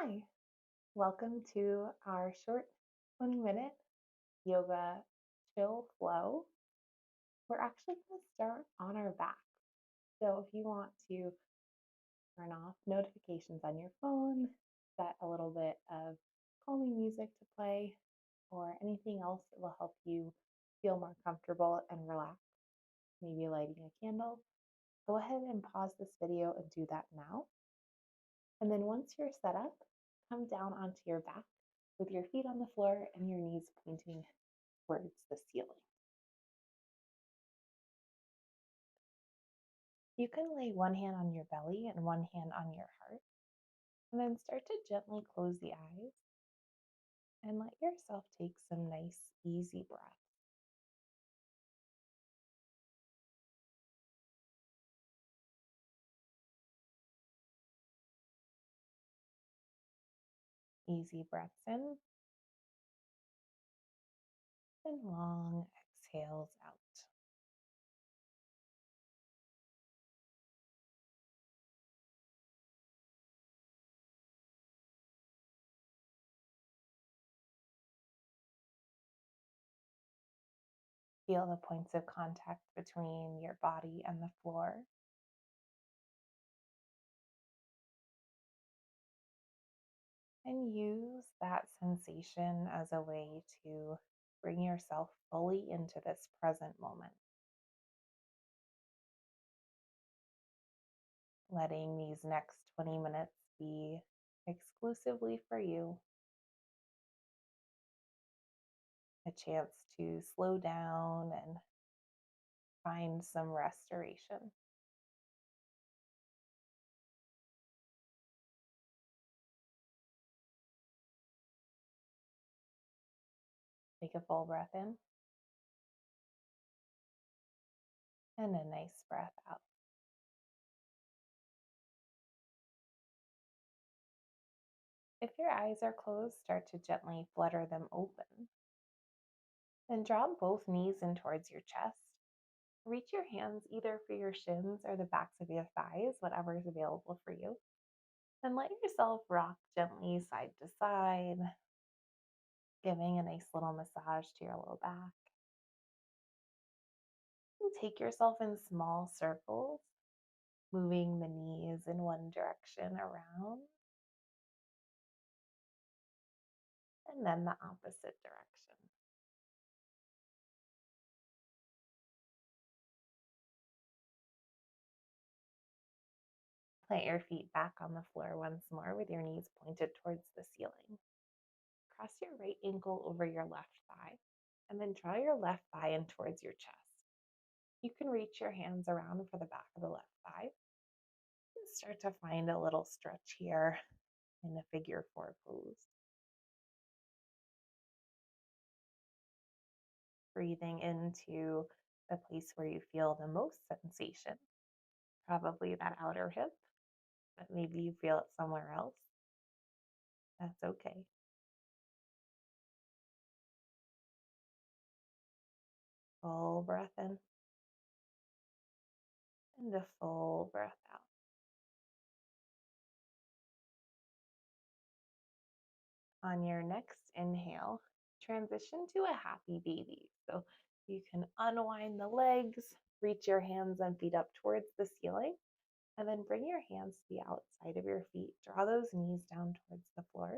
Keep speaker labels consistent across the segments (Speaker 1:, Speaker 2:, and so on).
Speaker 1: Hi, welcome to our short 20-minute yoga chill flow. We're actually going to start on our back. So if you want to turn off notifications on your phone, set a little bit of calming music to play, or anything else that will help you feel more comfortable and relaxed, maybe lighting a candle, go ahead and pause this video and do that now. And then once you're set up, come down onto your back with your feet on the floor and your knees pointing towards the ceiling. You can lay one hand on your belly and one hand on your heart, and then start to gently close the eyes and let yourself take some nice, easy breaths. Easy breaths in and long exhales out. Feel the points of contact between your body and the floor. And use that sensation as a way to bring yourself fully into this present moment. Letting these next 20 minutes be exclusively for you. A chance to slow down and find some restoration. Take a full breath in and a nice breath out. If your eyes are closed, start to gently flutter them open. Then drop both knees in towards your chest. Reach your hands either for your shins or the backs of your thighs, whatever is available for you. And let yourself rock gently side to side, giving a nice little massage to your low back. And take yourself in small circles, moving the knees in one direction around, and then the opposite direction. Plant your feet back on the floor once more with your knees pointed towards the ceiling. Cross your right ankle over your left thigh, and then draw your left thigh in towards your chest. You can reach your hands around for the back of the left thigh and start to find a little stretch here in the figure four pose. Breathing into the place where you feel the most sensation, probably that outer hip, but maybe you feel it somewhere else. That's okay. Full breath in and a full breath out. On your next inhale, transition to a happy baby. So you can unwind the legs, reach your hands and feet up towards the ceiling, and then bring your hands to the outside of your feet. Draw those knees down towards the floor.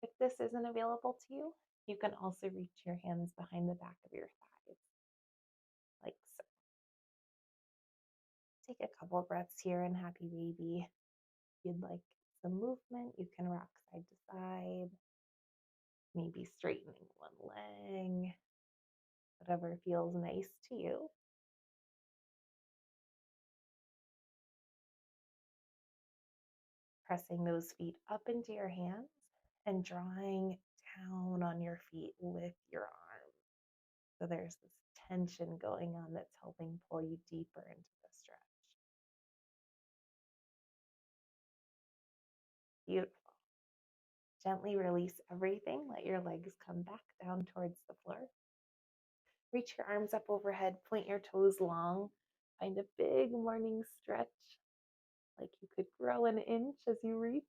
Speaker 1: If this isn't available to you, you can also reach your hands behind the back of your thighs, like so. Take a couple breaths here in happy baby. If you'd like some movement, you can rock side to side, maybe straightening one leg, whatever feels nice to you. Pressing those feet up into your hands and drawing down on your feet with your arms. So there's this tension going on that's helping pull you deeper into the stretch. Beautiful. Gently release everything. Let your legs come back down towards the floor. Reach your arms up overhead, point your toes long. Find a big morning stretch, like you could grow an inch as you reach.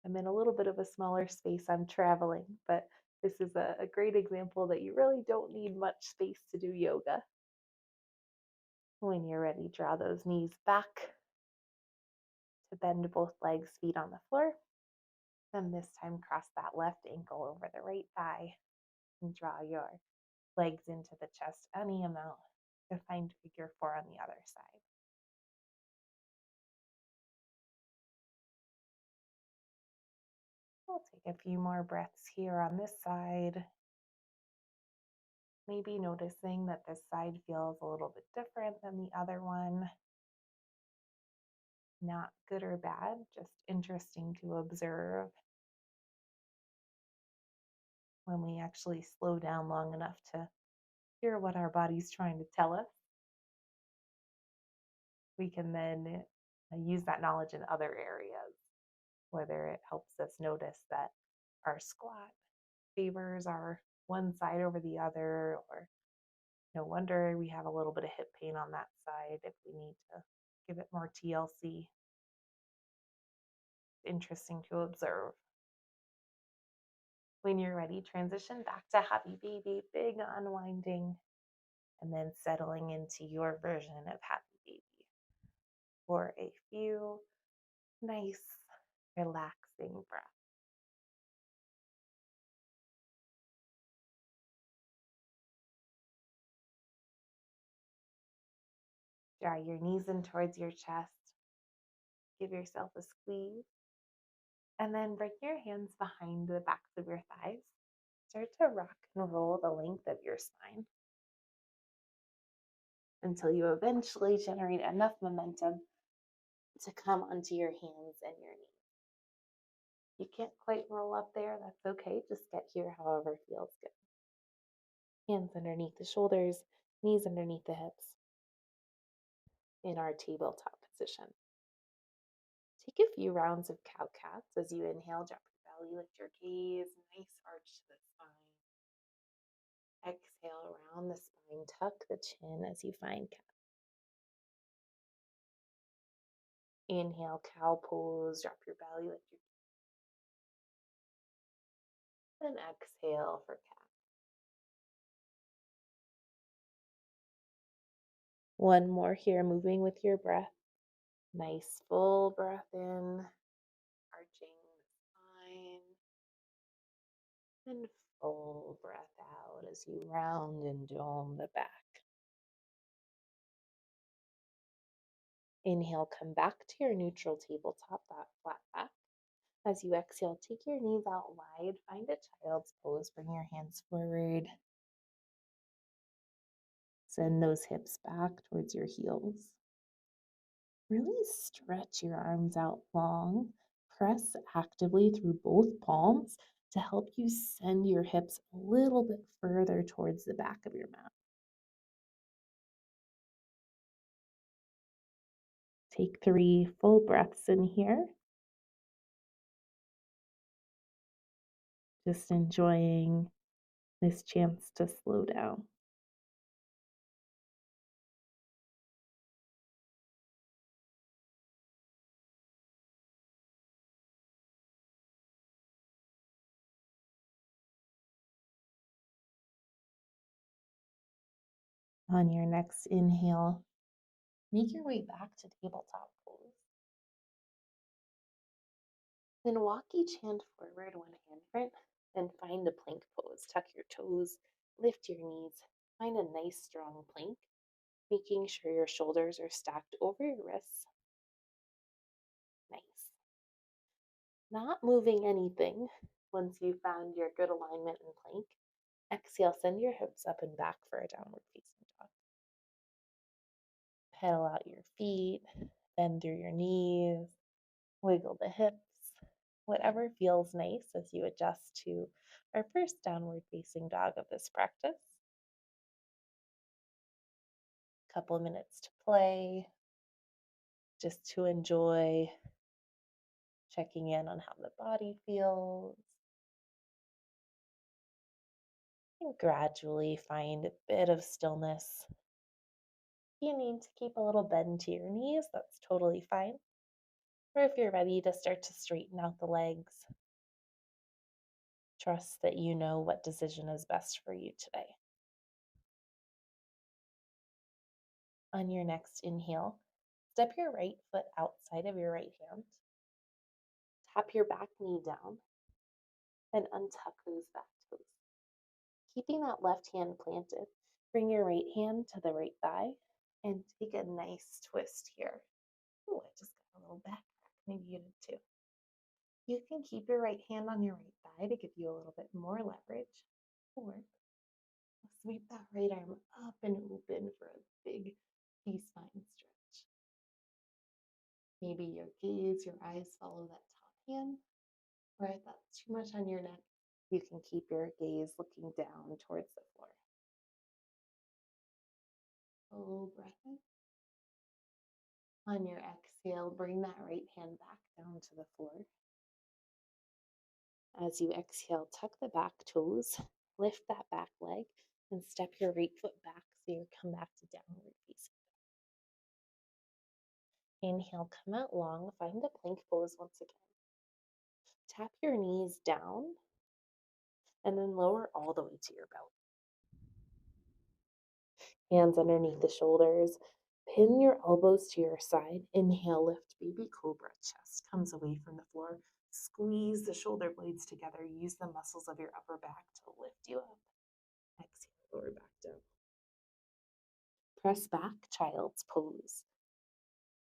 Speaker 1: I'm in a little bit of a smaller space. I'm traveling, but this is a great example that you really don't need much space to do yoga. When you're ready, draw those knees back to bend both legs, feet on the floor. And this time, cross that left ankle over the right thigh and draw your legs into the chest any amount to find figure four on the other side. We'll take a few more breaths here on this side. Maybe noticing that this side feels a little bit different than the other one. Not good or bad, just interesting to observe when we actually slow down long enough to hear what our body's trying to tell us. We can then use that knowledge in other areas, whether it helps us notice that our squat favors our one side over the other, or no wonder we have a little bit of hip pain on that side if we need to give it more TLC. Interesting to observe. When you're ready, transition back to Happy Baby, big unwinding, and then settling into your version of Happy Baby for a few nice, relaxing breaths. Draw your knees in towards your chest. Give yourself a squeeze. And then bring your hands behind the backs of your thighs. Start to rock and roll the length of your spine until you eventually generate enough momentum to come onto your hands and your knees. You can't quite roll up there, that's okay. Just get here however feels good. Hands underneath the shoulders, knees underneath the hips in our tabletop position. Take a few rounds of cow-cats as you inhale, drop your belly, lift your gaze, nice arch to the spine. Exhale around the spine, tuck the chin as you find cat. Inhale, cow pose, drop your belly, lift your gaze. And exhale for cat. One more here, moving with your breath. Nice full breath in, arching the spine. And full breath out as you round and dome the back. Inhale, come back to your neutral tabletop, that flat back. As you exhale, take your knees out wide, find a child's pose, bring your hands forward. Send those hips back towards your heels. Really stretch your arms out long. Press actively through both palms to help you send your hips a little bit further towards the back of your mat. Take 3 full breaths in here. Just enjoying this chance to slow down. On your next inhale, make your way back to tabletop pose. Then walk each hand forward, one hand front, and find a plank pose. Tuck your toes, lift your knees, find a nice strong plank, making sure your shoulders are stacked over your wrists. Nice. Not moving anything once you found your good alignment and plank. Exhale, send your hips up and back for a downward facing dog. Pedal out your feet, bend through your knees, wiggle the hips, whatever feels nice as you adjust to our first downward facing dog of this practice. Couple minutes to play, just to enjoy checking in on how the body feels. And gradually find a bit of stillness. If you need to keep a little bend to your knees, that's totally fine. Or if you're ready to start to straighten out the legs, trust that you know what decision is best for you today. On your next inhale, step your right foot outside of your right hand. Tap your back knee down and untuck those back toes. Keeping that left hand planted, bring your right hand to the right thigh and take a nice twist here. Oh, I just got a little back crack. Maybe you did too. You can keep your right hand on your right thigh to give you a little bit more leverage, or sweep that right arm up and open for a big T-spine stretch. Maybe your gaze, your eyes follow that top hand, or if that's too much on your neck, you can keep your gaze looking down towards the floor. Full breath in. On your exhale, bring that right hand back down to the floor. As you exhale, tuck the back toes, lift that back leg, and step your right foot back so you come back to downward facing. Inhale, come out long, find the plank pose once again. Tap your knees down and then lower all the way to your belly. Hands underneath the shoulders. Pin your elbows to your side. Inhale, lift baby cobra. Chest comes away from the floor. Squeeze the shoulder blades together. Use the muscles of your upper back to lift you up. Exhale, lower back down. Press back, child's pose.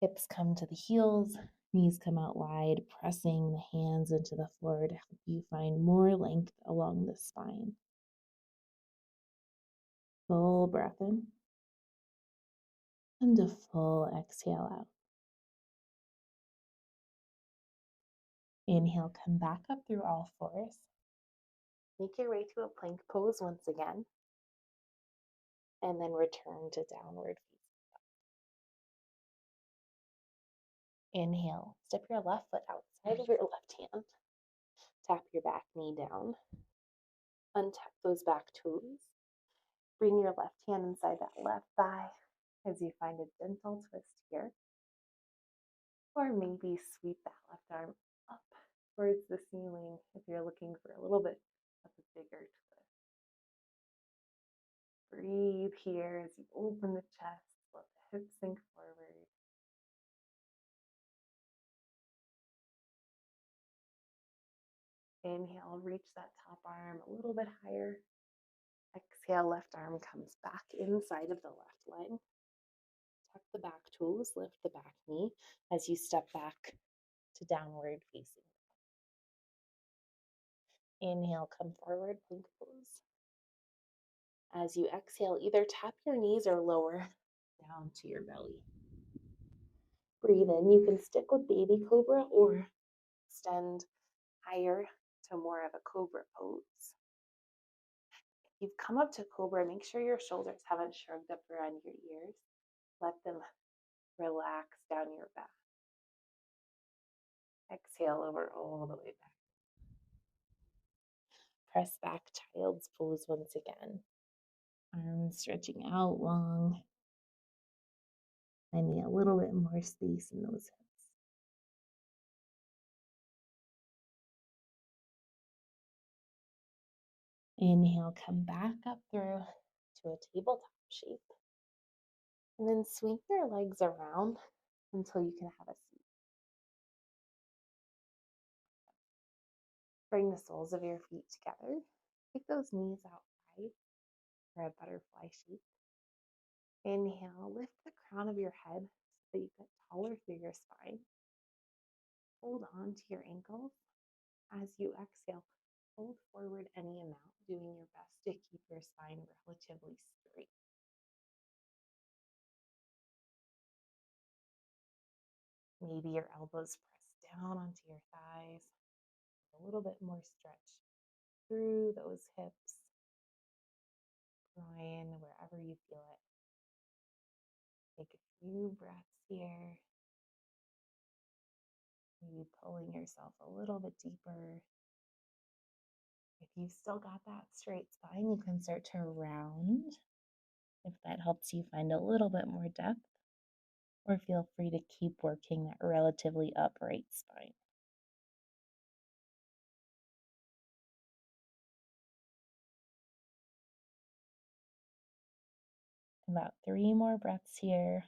Speaker 1: Hips come to the heels, knees come out wide, pressing the hands into the floor to help you find more length along the spine. Full breath in and a full exhale out. Inhale, come back up through all fours. Make your way to a plank pose once again, and then return to downward facing. Inhale, step your left foot outside of your left hand. Tap your back knee down. Untuck those back toes. Bring your left hand inside that left thigh as you find a gentle twist here. Or maybe sweep that left arm up towards the ceiling if you're looking for a little bit of a bigger twist. Breathe here as you open the chest, let the hips sink forward. Inhale, reach that top arm a little bit higher. Exhale, left arm comes back inside of the left leg. Tuck the back toes, lift the back knee as you step back to downward facing. Inhale, come forward, plank pose. As you exhale, either tap your knees or lower down to your belly. Breathe in. You can stick with baby cobra or extend higher to more of a cobra pose. If you've come up to cobra, make sure your shoulders haven't shrugged up around your ears. Let them relax down your back. Exhale over all the way back. Press back, child's pose once again. Arms stretching out long. Finding a little bit more space in those hips. Inhale, come back up through to a tabletop shape. And then swing your legs around until you can have a seat. Bring the soles of your feet together. Take those knees out wide for a butterfly shape. Inhale, lift the crown of your head so that you get taller through your spine. Hold on to your ankles. As you exhale, fold forward any amount, doing your best to keep your spine relatively straight. Maybe your elbows press down onto your thighs. A little bit more stretch through those hips, groin, wherever you feel it. Take a few breaths here. Maybe pulling yourself a little bit deeper. If you've still got that straight spine, you can start to round if that helps you find a little bit more depth. or feel free to keep working that relatively upright spine. About 3 more breaths here.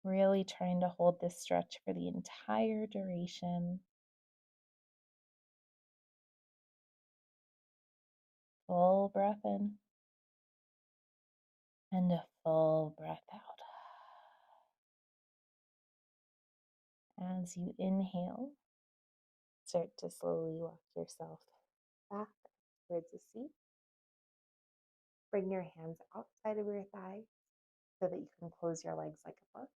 Speaker 1: Really trying to hold this stretch for the entire duration. Full breath in and a full breath out. As you inhale, start to slowly walk yourself back towards the seat. Bring your hands outside of your thighs so that you can close your legs like a book.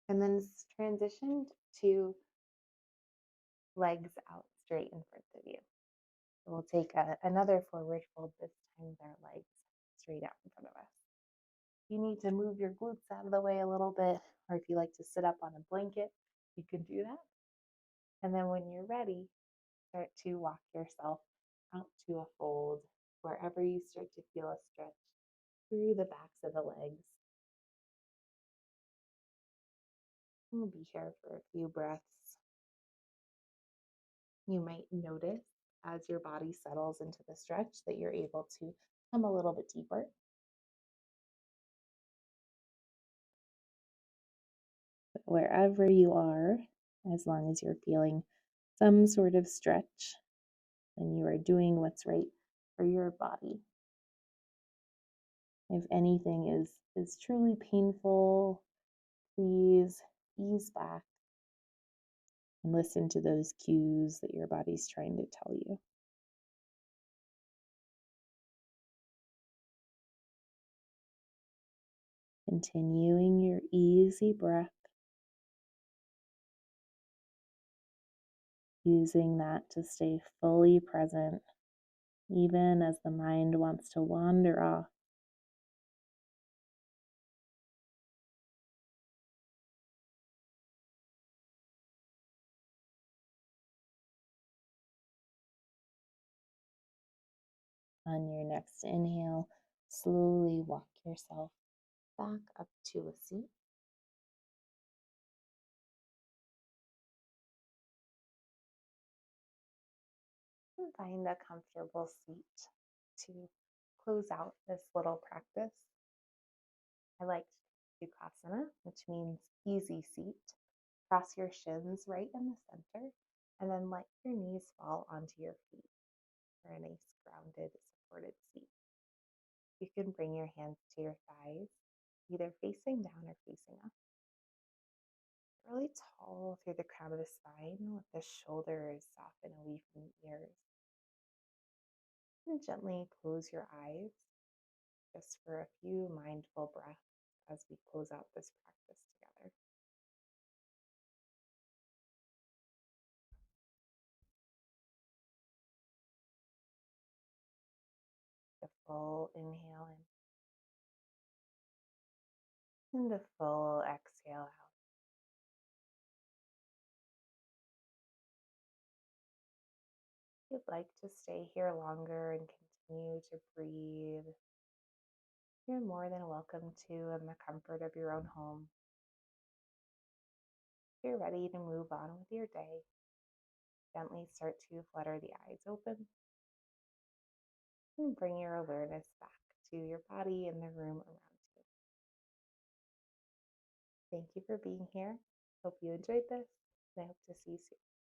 Speaker 1: And then transition to legs out straight in front of you. We'll take another forward fold, this time with our legs straight out in front of us. You need to move your glutes out of the way a little bit, or if you like to sit up on a blanket, you can do that. And then when you're ready, start to walk yourself out to a fold wherever you start to feel a stretch through the backs of the legs. We'll be here for a few breaths. You might notice as your body settles into the stretch that you're able to come a little bit deeper. But wherever you are, as long as you're feeling some sort of stretch, then you are doing what's right for your body. If anything is truly painful, please ease back and listen to those cues that your body's trying to tell you. Continuing your easy breath, using that to stay fully present, even as the mind wants to wander off. On your next inhale, slowly walk yourself back up to a seat. And find a comfortable seat to close out this little practice. I like Sukhasana, which means easy seat. Cross your shins right in the center, and then let your knees fall onto your feet for a nice grounded, supported seat. You can bring your hands to your thighs, either facing down or facing up. Really tall through the crown of the spine, let the shoulders soften away from the ears. And gently close your eyes just for a few mindful breaths as we close out this practice together. A full inhale in and a full exhale out. If you'd like to stay here longer and continue to breathe, you're more than welcome to in the comfort of your own home. If you're ready to move on with your day, gently start to flutter the eyes open and bring your awareness back to your body and the room around you. Thank you for being here. Hope you enjoyed this, and I hope to see you soon.